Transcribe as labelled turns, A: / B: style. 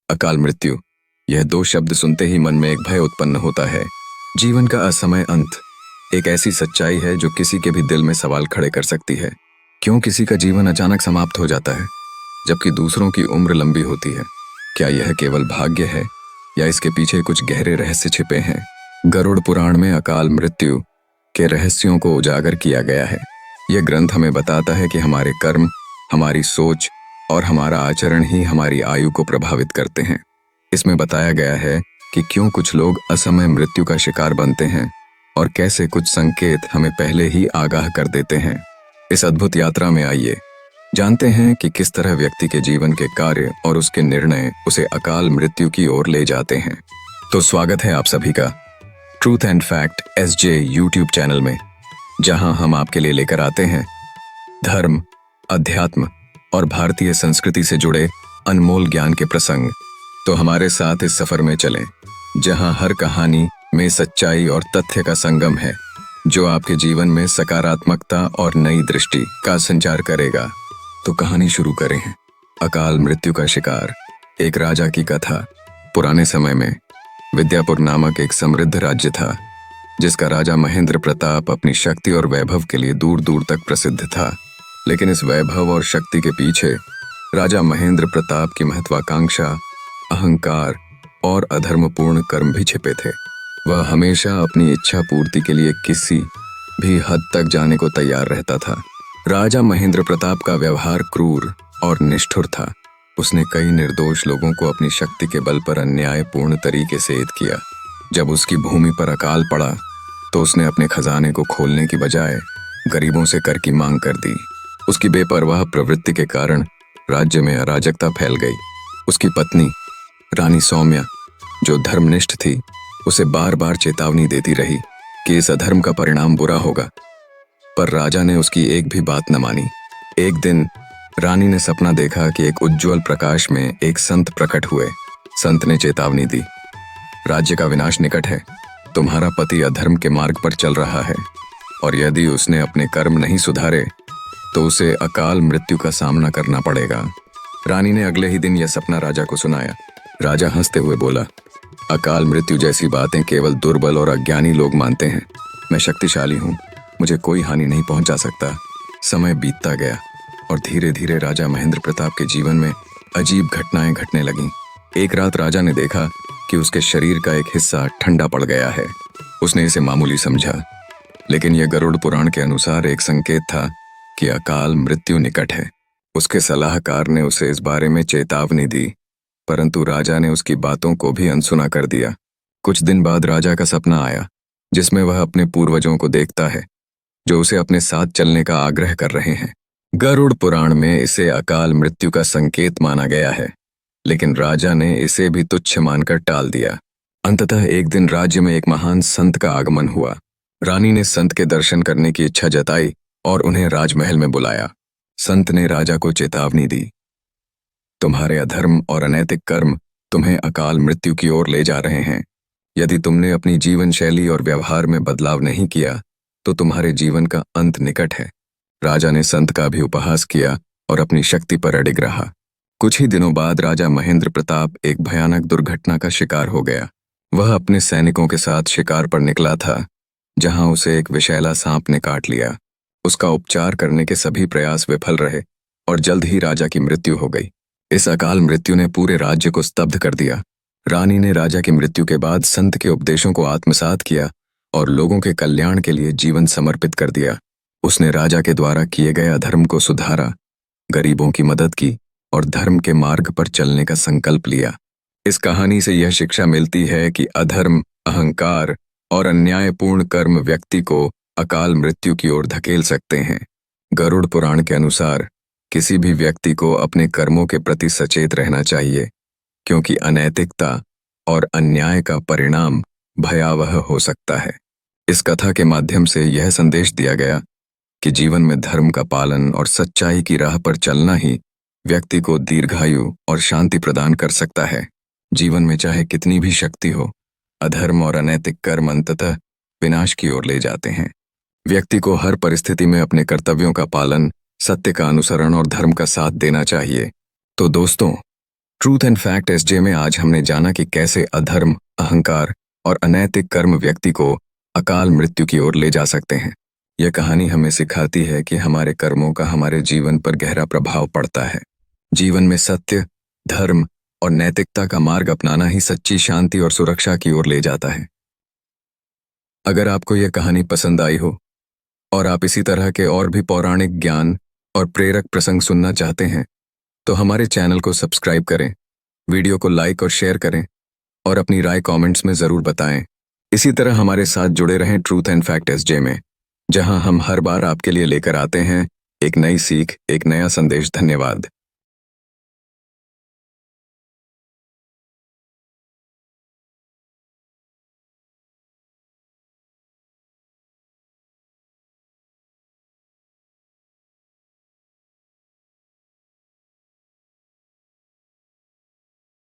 A: अकाल मृत्यु। यह दो शब्द सुनते ही मन में एक भय उत्पन्न होता है। जीवन का असमय अंत एक ऐसी सच्चाई है जो किसी के भी दिल में सवाल खड़े कर सकती है। क्यों किसी का जीवन अचानक समाप्त हो जाता है, जबकि दूसरों की उम्र लंबी होती है? क्या यह केवल भाग्य है या इसके पीछे कुछ गहरे रहस्य छिपे हैं? गरुड़ पुराण में अकाल मृत्यु के रहस्यों को उजागर किया गया है। यह ग्रंथ हमें बताता है कि हमारे कर्म, हमारी सोच और हमारा आचरण ही हमारी आयु को प्रभावित करते हैं। इसमें बताया गया है कि क्यों कुछ लोग असमय मृत्यु का शिकार बनते हैं और कैसे कुछ संकेत हमें पहले ही आगाह कर देते हैं। इस अद्भुत यात्रा में आइए जानते हैं कि किस तरह व्यक्ति के जीवन के कार्य और उसके निर्णय उसे अकाल मृत्यु की ओर ले जाते हैं। तो स्वागत है आप सभी का truth and fact SJ YouTube channel में, जहां हम आपके लिए लेकर आते हैं धर्म, अध्यात्म और भारतीय संस्कृति से जुड़े अनमोल ज्ञान के प्रसंग। तो हमारे साथ इस सफर में चलें, जहां हर कहानी में सच्चाई और तथ्य का संगम है, जो आपके जीवन में सकारात्मकता और नई दृष्टि का संचार करेगा। तो कहानी शुरू करें। अकाल मृत्यु का शिकार। एक राजा की कथा। पुराने समय में विद्यापुर नामक एक समृद्ध राज्य था, जिसका राजा महेंद्र प्रताप अपनी शक्ति और वैभव के लिए दूर दूर तक प्रसिद्ध था। लेकिन इस वैभव और शक्ति के पीछे राजा महेंद्र प्रताप की महत्वाकांक्षा, अहंकार और अधर्मपूर्ण कर्म भी छिपे थे। वह हमेशा अपनी इच्छा पूर्ति के लिए किसी भी हद तक जाने को तैयार रहता था। राजा महेंद्र प्रताप का व्यवहार क्रूर और निष्ठुर था। उसने कई निर्दोष लोगों को अपनी शक्ति के बल पर अन्यायपूर्ण तरीके से ऐद किया। जब उसकी भूमि पर अकाल पड़ा तो उसने अपने खजाने को खोलने की बजाय गरीबों से कर की मांग कर दी। उसकी बेपरवाह प्रवृत्ति के कारण राज्य में अराजकता फैल गई। उसकी पत्नी रानी सौम्या, जो धर्मनिष्ठ थी, उसे बार बार चेतावनी देती रही कि इस अधर्म का परिणाम बुरा होगा, पर राजा ने उसकी एक भी बात न मानी। एक दिन रानी ने सपना देखा कि एक उज्जवल प्रकाश में एक संत प्रकट हुए। संत ने चेतावनी दी, राज्य का विनाश निकट है। तुम्हारा पति अधर्म के मार्ग पर चल रहा है और यदि उसने अपने कर्म नहीं सुधारे तो उसे अकाल मृत्यु का सामना करना पड़ेगा। रानी ने अगले ही दिन यह सपना राजा को सुनाया। राजा हंसते हुए बोला, अकाल मृत्यु जैसी बातें केवल दुर्बल और अज्ञानी लोग मानते हैं। मैं शक्तिशाली हूँ, मुझे कोई हानि नहीं पहुंचा सकता। समय बीतता गया और धीरे धीरे राजा महेंद्र प्रताप के जीवन में अजीब घटनाएं घटने लगीं। एक रात राजा ने देखा कि उसके शरीर का एक हिस्सा ठंडा पड़ गया है। उसने इसे मामूली समझा, लेकिन यह गरुड़ पुराण के अनुसार एक संकेत था कि अकाल मृत्यु निकट है। उसके सलाहकार ने उसे इस बारे में चेतावनी दी, परंतु राजा ने उसकी बातों को भी अनसुना कर दिया। कुछ दिन बाद राजा का सपना आया, जिसमें वह अपने पूर्वजों को देखता है, जो उसे अपने साथ चलने का आग्रह कर रहे हैं। गरुड़ पुराण में इसे अकाल मृत्यु का संकेत माना गया है, लेकिन राजा ने इसे भी तुच्छ मानकर टाल दिया। अंततः एक दिन राज्य में एक महान संत का आगमन हुआ। रानी ने संत के दर्शन करने की इच्छा जताई और उन्हें राजमहल में बुलाया। संत ने राजा को चेतावनी दी, तुम्हारे अधर्म और अनैतिक कर्म तुम्हें अकाल मृत्यु की ओर ले जा रहे हैं। यदि तुमने अपनी जीवन शैली और व्यवहार में बदलाव नहीं किया तो तुम्हारे जीवन का अंत निकट है। राजा ने संत का भी उपहास किया और अपनी शक्ति पर अडिग रहा। कुछ ही दिनों बाद राजा महेंद्र प्रताप एक भयानक दुर्घटना का शिकार हो गया। वह अपने सैनिकों के साथ शिकार पर निकला था, जहां उसे एक विषैला सांप ने काट लिया। उसका उपचार करने के सभी प्रयास विफल रहे और जल्द ही राजा की मृत्यु हो गई। इस अकाल मृत्यु ने पूरे राज्य को स्तब्ध कर दिया। रानी ने राजा की मृत्यु के बाद संत के उपदेशों को आत्मसात किया और लोगों के कल्याण के लिए जीवन समर्पित कर दिया। उसने राजा के द्वारा किए गए अधर्म को सुधारा, गरीबों की मदद की और धर्म के मार्ग पर चलने का संकल्प लिया। इस कहानी से यह शिक्षा मिलती है कि अधर्म, अहंकार और अन्यायपूर्ण कर्म व्यक्ति को अकाल मृत्यु की ओर धकेल सकते हैं। गरुड़ पुराण के अनुसार किसी भी व्यक्ति को अपने कर्मों के प्रति सचेत रहना चाहिए, क्योंकि अनैतिकता और अन्याय का परिणाम भयावह हो सकता है। इस कथा के माध्यम से यह संदेश दिया गया कि जीवन में धर्म का पालन और सच्चाई की राह पर चलना ही व्यक्ति को दीर्घायु और शांति प्रदान कर सकता है। जीवन में चाहे कितनी भी शक्ति हो, अधर्म और अनैतिक कर्म अंततः विनाश की ओर ले जाते हैं। व्यक्ति को हर परिस्थिति में अपने कर्तव्यों का पालन, सत्य का अनुसरण और धर्म का साथ देना चाहिए। तो दोस्तों, ट्रूथ एंड फैक्ट एसजे में आज हमने जाना कि कैसे अधर्म, अहंकार और अनैतिक कर्म व्यक्ति को अकाल मृत्यु की ओर ले जा सकते हैं। यह कहानी हमें सिखाती है कि हमारे कर्मों का हमारे जीवन पर गहरा प्रभाव पड़ता है। जीवन में सत्य, धर्म और नैतिकता का मार्ग अपनाना ही सच्ची शांति और सुरक्षा की ओर ले जाता है। अगर आपको यह कहानी पसंद आई हो और आप इसी तरह के और भी पौराणिक ज्ञान और प्रेरक प्रसंग सुनना चाहते हैं तो हमारे चैनल को सब्सक्राइब करें, वीडियो को लाइक और शेयर करें और अपनी राय कमेंट्स में ज़रूर बताएं। इसी तरह हमारे साथ जुड़े रहें ट्रूथ एंड फैक्ट एसजे में, जहां हम हर बार आपके लिए लेकर आते हैं एक नई सीख, एक नया संदेश। धन्यवाद।